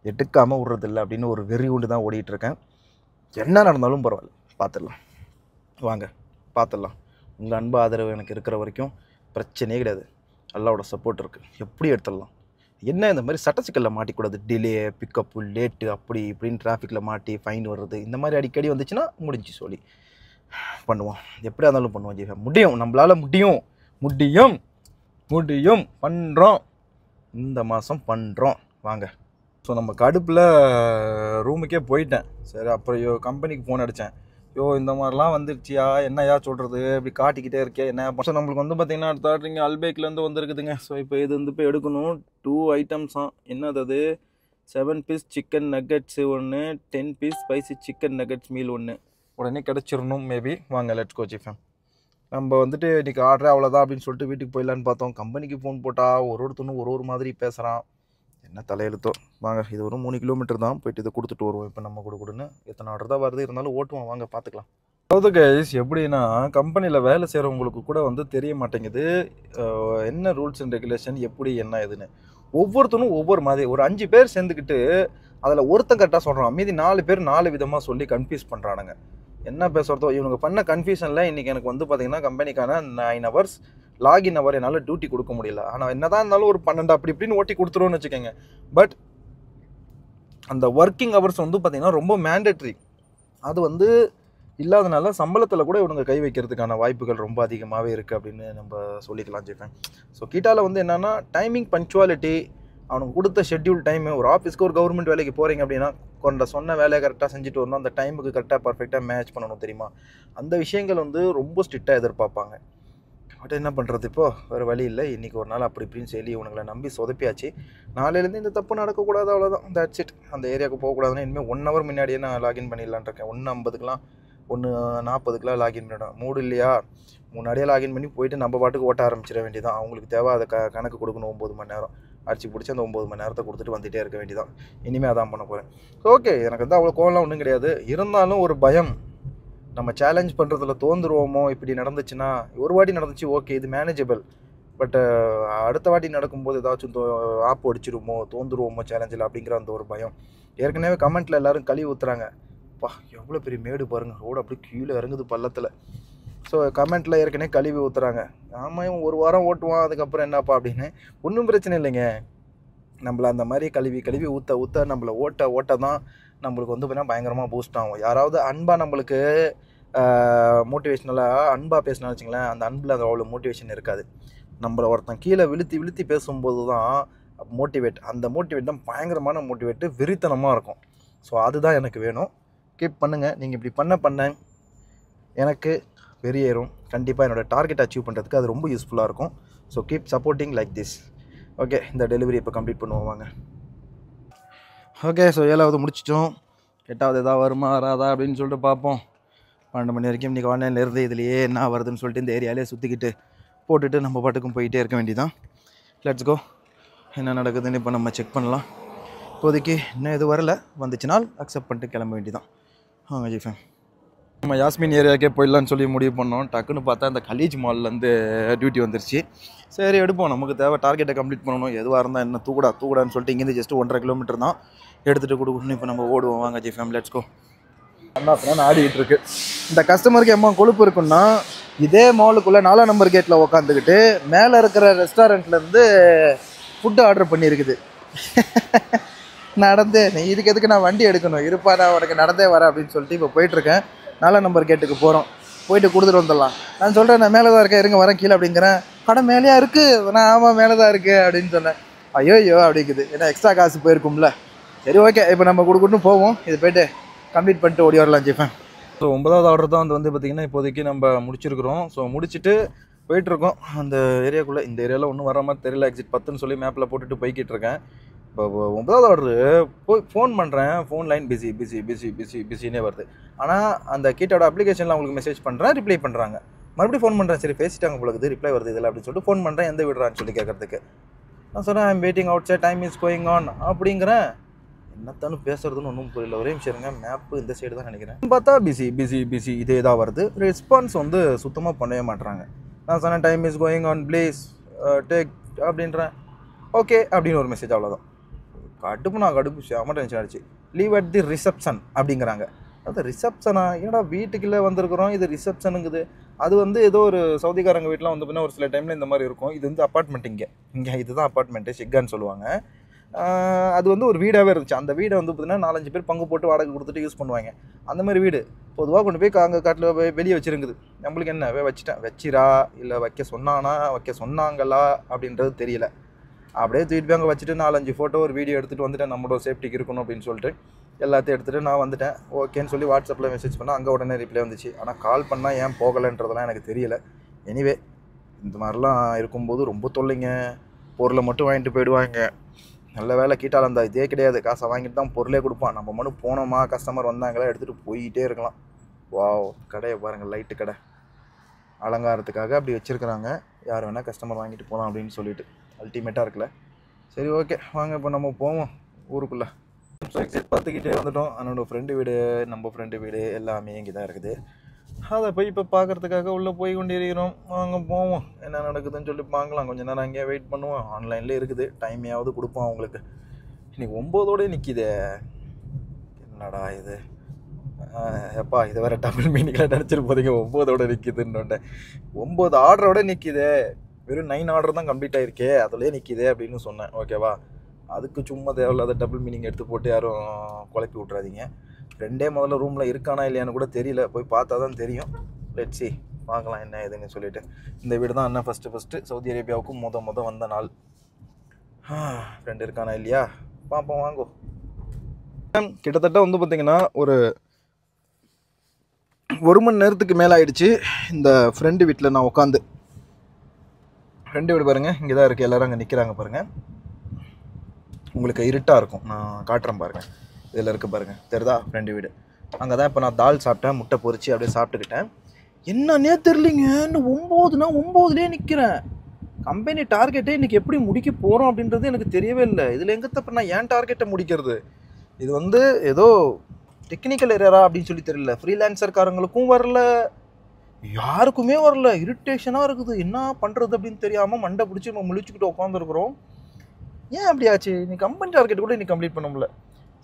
எடுக்காமல் விட்றதில்லை அப்படின்னு ஒரு வெறி கொண்டு தான் ஓடிட்டுருக்கேன். என்ன நடந்தாலும் பரவாயில்ல, பார்த்துடலாம். வாங்க பார்த்துடலாம். உங்கள் அன்பு ஆதரவு எனக்கு இருக்கிற வரைக்கும் பிரச்சனையே கிடையாது. அல்லாவோட சப்போர்ட் இருக்குது. எப்படி எடுத்துடலாம். என்ன இந்த மாதிரி சட்டச்சிக்கலில் மாட்டிக்கூடாது. டிலே, பிக்கப்பு, லேட்டு, அப்படி இப்படின்னு டிராஃபிக்கில் மாட்டி ஃபைன் வர்றது இந்த மாதிரி அடிக்கடி வந்துச்சுன்னா முடிஞ்சு சொல்லி பண்ணுவோம். எப்படியா இருந்தாலும் பண்ணுவோம். ஜீவா முடியும், நம்மளால் முடியும் பண்ணுறோம். இந்த மாதம் பண்ணுறோம். வாங்க. ஸோ நம்ம கடுப்பில் ரூமுக்கே போயிட்டேன். சரி அப்புறம் கம்பெனிக்கு ஃபோன் அடித்தேன். இந்த மாதிரிலாம் வந்துருச்சியா, என்னையா சொல்கிறது, இப்படி காட்டிக்கிட்டே இருக்கே என்ன. ஸோ நம்மளுக்கு வந்து பார்த்திங்கன்னா அடுத்த ஆர்டரிங்க அல்பேக்லேருந்து வந்துருக்குதுங்க. ஸோ இப்போ இது வந்து இப்போ எடுக்கணும். 2 ஐட்டம்ஸாக. என்னது அது, 7 பீஸ் சிக்கன் நக்கெட்ஸு ஒன்று, 10 piece spicy chicken nuggets meal ஒன்று. உடனே கிடச்சிடணும் மேபி. வாங்க லெட்ஸ் கோ ஜிஃபம். நம்ம வந்துட்டு இன்றைக்கி ஆர்டரே அவ்வளோதான் அப்படின்னு சொல்லிட்டு வீட்டுக்கு போயிடலான்னு பார்த்தோம். கம்பெனிக்கு ஃபோன் போட்டால் ஒருத்தனும் ஒரு மாதிரி பேசுகிறான். என்ன தலையெழுத்தோ. வாங்க, இது ஒரு 3 கிலோமீட்டர் தான், போயிட்டு இதை கொடுத்துட்டு வருவோம். இப்போ நம்ம கொடுன்னு எத்தனை ஆர்டர் தான் வருது, இருந்தாலும் ஓட்டுவோம். வாங்க பார்த்துக்கலாம். அதாவது கைஸ் எப்படின்னா, கம்பெனியில் வேலை செய்கிறவங்களுக்கு கூட வந்து தெரிய மாட்டேங்குது என்ன ரூல்ஸ் அண்ட் ரெகுலேஷன், எப்படி என்ன இதுன்னு. ஒவ்வொருத்தனும் ஒவ்வொரு மாதிரி. ஒரு 5 பேர் சேர்ந்துக்கிட்டு அதில் ஒருத்தன் கரெக்டாக சொல்கிறான், மீதி 4 பேர் 4 விதமாக சொல்லி கன்ஃபியூஸ் பண்ணுறானுங்க. என்ன பேசுகிறதோ இவனுக்கு பண்ண கன்ஃபியூஷனில் இன்றைக்கி எனக்கு வந்து பார்த்திங்கன்னா கம்பெனிக்கான 9 ஹவர்ஸ் லாகின் ஹவர் என்னால் டியூட்டி கொடுக்க முடியல. ஆனால் என்ன தான் இருந்தாலும் ஒரு 12 அப்படி இப்படின்னு ஓட்டி கொடுத்துருவோன்னு வச்சுக்கோங்க. பட் அந்த ஒர்க்கிங் ஹவர்ஸ் வந்து பார்த்திங்கன்னா ரொம்ப மேண்டட்ரி. அது வந்து இல்லாதனால சம்பளத்தில் கூட இவனுங்க கை வைக்கிறதுக்கான வாய்ப்புகள் ரொம்ப அதிகமாகவே இருக்குது அப்படின்னு நம்ம சொல்லிக்கலாம் ஜெய்ஃபேன். ஸோ கீட்டாவில் வந்து என்னென்னா டைமிங் பங்க்சுவாலிட்டி, அவனுக்கு கொடுத்த ஷெட்யூல் டைமு. ஒரு ஆஃபீஸ்க்கு ஒரு கவர்மெண்ட் வேலைக்கு போகிறீங்க அப்படின்னா சொன்ன வேலையை கரெக்டாக செஞ்சுட்டு வரணும். அந்த டைமுக்கு கரெக்டாக பர்ஃபெக்டாக மேட்ச் பண்ணணும் தெரியுமா. அந்த விஷயங்கள் வந்து ரொம்ப ஸ்ட்ரிக்டாக எதிர்பார்ப்பாங்க. பட் என்ன பண்ணுறது, இப்போது வேறு வழி இல்லை. இன்றைக்கி ஒரு நாள் அப்படி இப்படின்னு சொல்லி இவனுங்களை நம்பி சொதப்பியாச்சு. நாளையிலேருந்து இந்த தப்பு நடக்கக்கூடாது, அவ்வளோதான். That's it. அந்த ஏரியாவுக்கு போகக்கூடாதுன்னு இனிமேல் 1 ஹவர் முன்னாடியே நான் லாகின் பண்ணிடலான் இருக்கேன். 1:50க்குலாம் 1:40க்குலாம் லாகின் பண்ணிவிடும். மூடு இல்லையா, முன்னாடியே லாகின் பண்ணி போயிட்டு நம்ம பாட்டுக்கு ஓட்ட ஆரம்பிச்சிட வேண்டியதான். அவங்களுக்கு தேவை அதை கணக்கு கொடுக்கணும். 9 மணி நேரம் அடிச்சு பிடிச்சி அந்த 9 மணி நேரத்தை கொடுத்துட்டு வந்துகிட்டே இருக்க வேண்டியதான். இனிமேல் அதான் பண்ண போகிறேன். ஓகே, எனக்கு வந்து அவ்வளோ கோவம்லாம் ஒன்றும் கிடையாது. இருந்தாலும் ஒரு பயம், நம்ம சேலஞ்ச் பண்ணுறதுல தோந்துருவோமோ. இப்படி நடந்துச்சுன்னா, ஒரு வாட்டி நடந்துச்சு ஓகே, இது மேனேஜபிள். பட் அடுத்த வாட்டி நடக்கும்போது ஏதாச்சும் ஆப் அடிச்சிருமோ, தோந்துருவோமோ சேலஞ்சில், அப்படிங்கிற அந்த ஒரு பயம். ஏற்கனவே கமெண்ட்டில் எல்லோரும் கழுவி ஊற்றுறாங்க. பா எவ்வளோ பெரிய மேடு பாருங்கள், ரோடு அப்படியே கீழே இறங்குது பள்ளத்தில். ஸோ கமெண்ட்டில் ஏற்கனவே கழுவி ஊற்றுறாங்க. ஆமாம், 1 வாரம் ஓட்டுவான், அதுக்கப்புறம் என்னப்பா அப்படின்னு. ஒன்றும் பிரச்சனை இல்லைங்க. நம்மளை அந்த மாதிரி கழுவி ஊற்ற நம்மளை ஓட்ட தான் நம்மளுக்கு வந்து பார்த்தீங்கன்னா பயங்கரமாக பூஸ்ட் ஆகும். யாராவது அன்பாக நம்மளுக்கு மோட்டிவேஷ்னலாக அன்பாக பேசினா வச்சுங்களேன், அந்த அன்பில் அது அவ்வளோ மோட்டிவேஷன் இருக்காது. நம்மளை ஒருத்தன் கீழே விழுத்தி பேசும்போது தான் மோட்டிவேட், அந்த மோட்டிவேட் தான் பயங்கரமான மோட்டிவேட்டு, வெறித்தனமாக இருக்கும். ஸோ அதுதான் எனக்கு வேணும். கீப் பண்ணுங்கள். நீங்கள் இப்படி பண்ண எனக்கு வெறியேறும். கண்டிப்பாக என்னோடய டார்கெட் அச்சீவ் பண்ணுறதுக்கு அது ரொம்ப யூஸ்ஃபுல்லாக இருக்கும். So keep supporting like this. Okay, இந்த டெலிவரி இப்போ கம்ப்ளீட் பண்ணுவோம் வாங்க. ஓகே, ஸோ 7வது முடிச்சிட்டோம். 8வது எதாவது வருமா வராதா அப்படின்னு சொல்லிட்டு பார்ப்போம். 12 மணி வரைக்கும் இன்றைக்கி ஆன்லைனில் இருந்து இதுலையே என்ன வருதுன்னு சொல்லிட்டு இந்த ஏரியாலே சுற்றிக்கிட்டு போட்டுட்டு நம்ம பாட்டுக்கும் போயிட்டே இருக்க வேண்டியதான். Let's go. என்ன நடக்குதுன்னு இப்போ நம்ம செக் பண்ணலாம். இப்போதைக்கு இன்னும் எது வரலை, வந்துச்சுனால் அக்செப்ட் பண்ணிட்டு கிளம்ப வேண்டியதான். வாங்க ஜிஃபேன். நம்ம யாஸ்மின் ஏரியாவுக்கே போயிடலான்னு சொல்லி முடிவு பண்ணோம். டக்குன்னு பார்த்தா இந்த கலீஜ் மால்லேருந்து டியூட்டி வந்துருச்சு. சரி எடுப்போம், நமக்கு தேவை டார்கெட்டை கம்ப்ளீட் பண்ணணும். எதுவாக இருந்தால் என்ன தூடான்னு சொல்லிட்டு இங்கேருந்து ஜஸ்ட்டு 1.5 கிலோமீட்டர் தான் எடுத்துகிட்டு கொடுக்கணும். இப்போ நம்ம ஓடுவோம் வாங்க ஜி ஃபேமிலி, லெட்ஸ் கோ. அண்ணா ஆடிக்கிட்டு இருக்கு. இந்த கஸ்டமருக்கு எம்மா கொழுப்பு இருக்குன்னா, இதே மாலுக்குள்ளே 4ஆம் நம்பர் கேட்டில் உக்காந்துக்கிட்டு மேலே இருக்கிற ரெஸ்டாரண்ட்லேருந்து ஃபுட்டு ஆர்டர் பண்ணியிருக்குது. நடந்தே இதுக்கு எதுக்கு நான் வண்டி எடுக்கணும், இருப்பா நான் உனக்கு நடந்தே வரேன் அப்படின்னு சொல்லிட்டு இப்போ போயிட்டுருக்கேன். 4ஆம் நம்பர் கேட்டுக்கு போகிறோம். போயிட்டு கொடுத்துட்டு வந்துடலாம். நான் சொல்கிறேன், நான் மேலே தான் இருக்கேன், இருங்க வரேன் கீழே அப்படிங்கிறேன். கடை மேலேயா இருக்குது? நான் ஆமாம் மேலே தான் இருக்குது அப்படின்னு சொன்னேன். ஐயோ அப்படிங்குது, ஏன்னா எக்ஸ்ட்ரா காசு போயிருக்கும்ல. சரி ஓகே, இப்போ நம்ம கொடுக்கணும் போவோம். இது போய்ட்டு கம்ப்ளீட் பண்ணிட்டு ஓடி வரலாம் ஜிஃபேன். ஸோ 9வது ஆர்டர் தான் வந்து பார்த்திங்கன்னா இப்போதைக்கு நம்ம முடிச்சிருக்கிறோம். ஸோ முடிச்சுட்டு போயிட்டுருக்கோம் அந்த ஏரியாக்குள்ளே. இந்த ஏரியாவில் ஒன்றும் வர மாதிரி தெரியல. எக்ஸிட் 10ன்னு சொல்லி மேப்பில் போட்டுட்டு போய்கிட்டு இருக்கேன். இப்போ 9வது ஆர்டரு போய் ஃபோன் பண்ணுறேன், ஃபோன் லைன் பிஸினே வருது. ஆனால் அந்த கீட்டோட அப்ளிகேஷனில் அவங்களுக்கு மெசேஜ் பண்ணுறேன், ரிப்ளை பண்ணுறாங்க. மறுபடியும் ஃபோன் பண்ணுறேன், சரி பேசிட்டாங்க போலக்குது, ரிப்ளை வருது இதில் அப்படின்னு சொல்லிட்டு ஃபோன் பண்ணுறேன், எந்த விடுறான்னு சொல்லி கேட்குறதுக்கு. நான் சொன்னேன், I am waiting outside, time is going on அப்படிங்கிறேன். என்னத்தானு பேசுறதுன்னு ஒன்றும் புரியல. ஒரே நிமிஷம் இருங்க, மேப்பு இந்த சைடு தான் நினைக்கிறேன். பார்த்தா பிஸி இதே தான் வருது. ரெஸ்பான்ஸ் வந்து சுத்தமாக பண்ணவே மாட்டுறாங்க. நான் சொன்னேன், time is going on please take அப்படின்றேன். ஓகே அப்படின்னு ஒரு மெசேஜ், அவ்வளோதான். கடுப்பு செம டென்ஷன் ஆகிடுச்சு. லீவ் அட் தி ரிசப்ஷன் அப்படிங்கிறாங்க. அது ரிசப்ஷனா? ஏன்னா வீட்டுக்குள்ளே வந்திருக்கிறோம், இது ரிசப்ஷனுங்குது. அது வந்து ஏதோ ஒரு சவுதிக்காரங்க வீட்டில் வந்து பார்த்தீங்கன்னா ஒரு சில டைமில் இந்த மாதிரி இருக்கும். இது வந்து அப்பார்ட்மெண்ட், இங்கே இதுதான் அப்பார்ட்மெண்ட்டு, ஷிக்கான்னு சொல்லுவாங்க. அது வந்து ஒரு வீடாகவே இருந்துச்சு. அந்த வீடை வந்து பார்த்தீங்கன்னா 4-5 பேர் பங்கு போட்டு வாடகை கொடுத்துட்டு யூஸ் பண்ணுவாங்க. அந்த மாதிரி வீடு பொதுவாக கொண்டு போய் அங்கே காட்டில் போய் வெளியே வச்சுருங்குது. நம்மளுக்கு என்ன வச்சுட்டேன், வச்சிரா இல்லை வைக்க சொன்னாங்களா அப்படின்றது தெரியல. அப்படியே தூக்கிட்டு போய் அங்கே வச்சுட்டு 4-5 ஃபோட்டோ ஒரு வீடியோ எடுத்துகிட்டு வந்துட்டேன். நம்மளோட சேஃப்டிக்கு இருக்கணும் அப்படின்னு சொல்லிட்டு எல்லாத்தையும் எடுத்துகிட்டு நான் வந்துட்டேன். ஓகேன்னு சொல்லி வாட்ஸ்அப்பில் மெசேஜ் பண்ணால் அங்கே உடனே ரிப்ளை வந்துச்சு. ஆனால் கால் பண்ணால் ஏன் போகலைன்றதெல்லாம் எனக்கு தெரியல. எனிவே இந்த மாதிரிலாம் இருக்கும்போது ரொம்ப தொல்லைங்க. பொருளை மட்டும் வாங்கிட்டு போயிடுவாங்க. நல்ல வேலை கீட்டால் அந்த இதே கிடையாது. காசை வாங்கிட்டு தான் பொருளே கொடுப்பான். நம்ம மட்டும் போனோமா, கஸ்டமர் வந்தாங்களா எடுத்துகிட்டு போயிட்டே இருக்கலாம். வாவ், கடையை பாருங்கள், லைட்டு கடை அலங்காரத்துக்காக அப்படி வச்சுருக்குறாங்க. யார் வேணால் கஸ்டமர் வாங்கிட்டு போகலாம் அப்படின்னு சொல்லிட்டு அல்டிமேட்டாக இருக்குல்ல. சரி ஓகே வாங்க இப்போ நம்ம போவோம் ஊருக்குள்ளே. எக்ஸிட் பார்த்துக்கிட்டே வந்துட்டோம். என்னோடய ஃப்ரெண்டு வீடு, நம்ம ஃப்ரெண்டு வீடு எல்லாமே இங்கே தான் இருக்குது. அதை போய் இப்போ பார்க்குறதுக்காக உள்ளே போய் கொண்டு இருக்கிறோம். வாங்க போவோம், என்ன நடக்குதுன்னு சொல்லி பார்க்கலாம். கொஞ்சம் நேரம் அங்கேயே வெயிட் பண்ணுவோம். ஆன்லைன்லேயே இருக்குது, டைமையாவது கொடுப்போம் அவங்களுக்கு. இன்றைக்கி 9ஓடய நிற்கிதே, என்னடா இது எப்பா, இதை வேறு டபுள் மீனிங்கில் நினச்சிட்டு போதீங்க. 9ஓட நிற்கிதுன்னு 9 ஆர்டரோட நிற்கிதே. வெறும் 9 ஆர்டர் தான் கம்ப்ளீட் ஆகிருக்கே, அதுலேயே நிற்கிதே அப்படின்னு சொன்னேன். ஓகேவா, அதுக்கு சும்மா தேவையில்லாத டபுள் மீனிங் எடுத்து போட்டு யாரும் குழப்பி விட்றாதீங்க. ஃப்ரெண்டே முதல்ல ரூமில் இருக்கானா இல்லையான்னு கூட தெரியல, போய் பார்த்தா தான் தெரியும். லெட்ஸ் சி, பார்க்கலாம் என்ன ஏதுன்னு சொல்லிட்டு. இந்த வீடு தான் என்ன ஃபஸ்ட்டு சவுதி அரேபியாவுக்கும் முத வந்த நாள். ஃப்ரெண்டு இருக்கானா இல்லையா பார்ப்போம், வாங்கோ. கிட்டத்தட்ட வந்து பார்த்திங்கன்னா ஒரு 1 மணி நேரத்துக்கு மேலே ஆயிடுச்சு இந்த ஃப்ரெண்டு வீட்டில் நான் உட்காந்து. ஃப்ரெண்டு வீடு பாருங்கள், இங்கே தான் இருக்குது. எல்லோரும் அங்கே நிற்கிறாங்க பாருங்கள். உங்களுக்கு இருட்டாக இருக்கும், நான் காட்டுறேன் பாருங்கள். இதில் இருக்குது பாருங்கள், தெரியுதா ஃப்ரெண்டு வீடு. அங்கே தான் இப்போ நான் தால் சாப்பிட்டேன், முட்டை பொரிச்சு அப்படியே சாப்பிட்டுக்கிட்டேன். என்னன்னே தெரிலிங்க, இன்னும் 9னா 9லேயே நிற்கிறேன். கம்பெனி டார்கெட்டே இன்றைக்கி எப்படி முடிக்க போகிறோம் அப்படின்றது எனக்கு தெரியவே இல்லை. இதில் எங்கே தப்பு, நான் ஏன் டார்கெட்டை முடிக்கிறது? இது வந்து ஏதோ டெக்னிக்கல் எரரா அப்படின்னு சொல்லி தெரியல. ஃப்ரீலான்சர்காரங்களுக்கும் வரல, யாருக்குமே வரல. இரிட்டேஷனாக இருக்குது, என்ன பண்ணுறது அப்படின்னு தெரியாமல் மண்டை பிடிச்சி நம்ம முழிச்சுக்கிட்டு உட்காந்துருக்குறோம். ஏன் அப்படி ஆச்சு? இன்னைக்கு கம்பெனி டார்கெட் கூட இன்னைக்கு கம்ப்ளீட் பண்ண முடியல.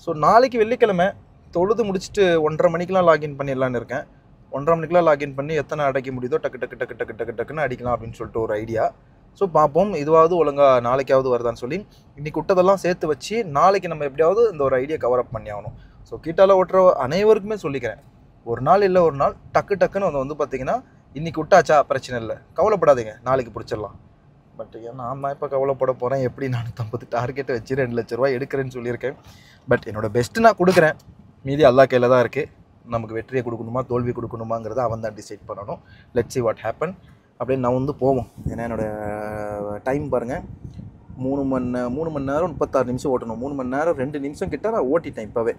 ஸோ நாளைக்கு வெள்ளிக்கிழமை தொழுது முடிச்சுட்டு 1:30 மணிக்கெலாம் லாகின் பண்ணிடலான்னு இருக்கேன். 1:30 மணிக்கெலாம் லாகின் பண்ணி எத்தனை அடைக்க முடியுதோ டக்குன்னு அடிக்கலாம் அப்படின்னு சொல்லிட்டு ஒரு ஐடியா. ஸோ பார்ப்போம், இதுவாவது ஒழுங்காக நாளைக்காவது வருதான்னு சொல்லி இன்றைக்கி விட்டதெல்லாம் சேர்த்து வச்சு நாளைக்கு நம்ம எப்படியாவது இந்த ஒரு ஐடியா கவர் அப் பண்ணி ஆகணும். ஸோ கீட்டால் ஓட்டுற அனைவருக்குமே சொல்லிக்கிறேன், ஒரு நாள் இல்லை ஒரு நாள் டக்குன்னு வந்து பார்த்திங்கன்னா இன்றைக்கி விட்டாச்சா பிரச்சனை இல்லை, கவலைப்படாதீங்க, நாளைக்கு பிடிச்சிடலாம். பட் நான் தான் இப்போ கவலைப்பட போகிறேன். எப்படி 450 டார்கெட்டை வச்சு 2 லட்ச ரூபா எடுக்கிறேன்னு சொல்லியிருக்கேன். பட் என்னோடய பெஸ்ட்டு நான் கொடுக்குறேன், மீதி அல்லா கையில் தான் இருக்குது. நமக்கு வெற்றியை கொடுக்கணுமா தோல்வி கொடுக்கணுமாங்கிறத அவன் தான் டிசைட் பண்ணணும். லெட்ஸ் சி வாட் ஹேப்பன் அப்படின்னு நான் வந்து போவோம். ஏன்னா என்னோடய டைம் பாருங்கள், 3 மணி நேரம் 36 நிமிஷம் ஓட்டணும். 3 மணி நேரம் 2 நிமிஷம் கிட்ட நான் ஓட்டிட்டேன் இப்போவே.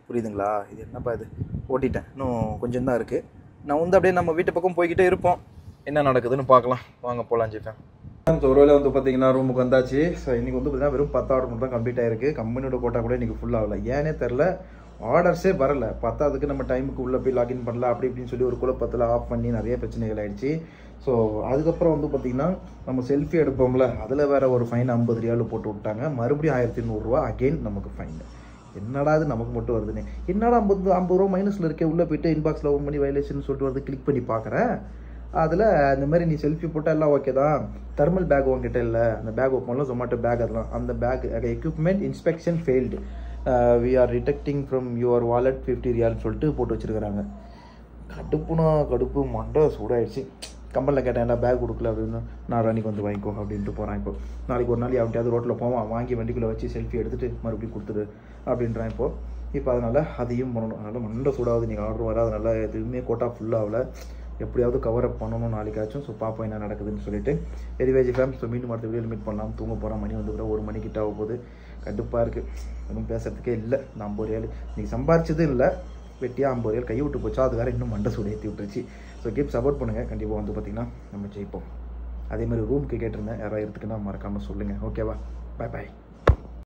புரியுதுங்களா? இது என்னப்பா இது, ஓட்டிட்டேன். இன்னும் கொஞ்சம் தான் இருக்குது. நான் வந்து அப்படியே நம்ம வீட்டு பக்கம் போய்கிட்டே இருப்போம், என்ன நடக்குதுன்னு பார்க்கலாம். வாங்க போகலாம் ஜிஃபேம். ஸோ ஒரு வேளை வந்து பார்த்திங்கன்னா ரூமுக்கு வந்தாச்சு. ஸோ இன்றைக்கி வந்து பார்த்திங்கன்னா வெறும் 10 ஆர்டர் மட்டும் தான் கம்ப்ளீட் ஆகிருக்கு. கம்பெனியோட கோட்டா கூட இன்றைக்கி ஃபுல் ஆகலை, ஏன்னே தெரில. ஆர்டர்ஸே வரல. பத்தாவதுக்கு நம்ம டைமுக்கு உள்ளே போய் லாகின் பண்ணலாம் அப்படி இப்படின்னு சொல்லி ஒரு குழப்பத்தில் ஆஃப் பண்ணி நிறைய பிரச்சனைகள் ஆகிடுச்சு. ஸோ அதுக்கப்புறம் வந்து பார்த்திங்கன்னா நம்ம செல்ஃபி எடுப்போம்ல, அதில் வேறு ஒரு ஃபைன் 50 ரியால் போட்டு விட்டாங்க. மறுபடியும் 1100 ரூபா அகெயின் நமக்கு ஃபைன். என்னடா இது நமக்கு மட்டும் வருதுன்னு, என்னடா 50 ரூபா மைனஸில் இருக்கே, உள்ளே போய்ட்டு இன்பாக்ஸில் ஓப்பன் பண்ணி வயலேஷன் சொல்லிட்டு வருது. கிளிக் பண்ணி பார்க்குறேன், அதில் இந்த மாதிரி நீ செல்ஃபி போட்டால் எல்லாம் ஓகே தான், தெர்மல் பேக் உங்ககிட்ட இல்லை, அந்த பேக் ஓப்பனில் ஜொமேட்டோ பேக் அதெல்லாம், அந்த bag equipment inspection failed, we are detecting from your wallet 50 ரியால்னு சொல்லிட்டு போட்டு வச்சுருக்கிறாங்க. கடுப்பு மண்டை சூடாயிடுச்சு. கம்பெனியில் கேட்டேன், என்ன பேக் கொடுக்கல அப்படின்னு. நான் அன்றைக்கி வந்து வாங்கிக்கோ அப்படின்ட்டு போகிறேன். இப்போ நாளைக்கு ஒரு நாள் எப்படியாவது ரோட்டில் போவான், வாங்கி வண்டிக்குள்ளே வச்சு செல்ஃபி எடுத்துகிட்டு மறுபடியும் கொடுத்துரு அப்படின்றான் இப்போ அதனால் அதையும் பண்ணணும். அதனால் மண்டை சூடாகுது. நீங்கள் ஆர்டர் வராதனால எதுவுமே கோட்டா ஃபுல்லாகல, எப்படியாவது கவர் அப் பண்ணணும் நாளைக்காச்சும். ஸோ பார்ப்போம் என்ன நடக்குதுன்னு சொல்லிட்டு. எரிவேஜ் ஃபேம். ஸோ மீண்டும் அடுத்த வீடியோ லிமிட் பண்ணலாம். தூங்க போகிற மணி வந்து கூட 1 மணிக்கிட்ட ஆக போகுது. கடுப்பாக இருக்குது, ஒன்றும் பேசுறதுக்கே இல்லை. இந்த 50 ரியால் நீங்கள் சம்பாரிச்சதும் இல்லை, வெட்டியாக 50 ரியால் கை விட்டு போச்சா, அது வேறு இன்னும் மண்டை சூடு ஏற்றி விட்டுருச்சு. ஸோ கீப் சப்போர்ட் பண்ணுங்கள், கண்டிப்பாக வந்து பார்த்திங்கன்னா நம்ம ஜெயிப்போம். அதேமாதிரி ரூமுக்கு கேட்டிருந்தேன், யாராவது இருக்குன்னா மறக்காமல் சொல்லுங்கள். ஓகேவா? பாய் பாய்.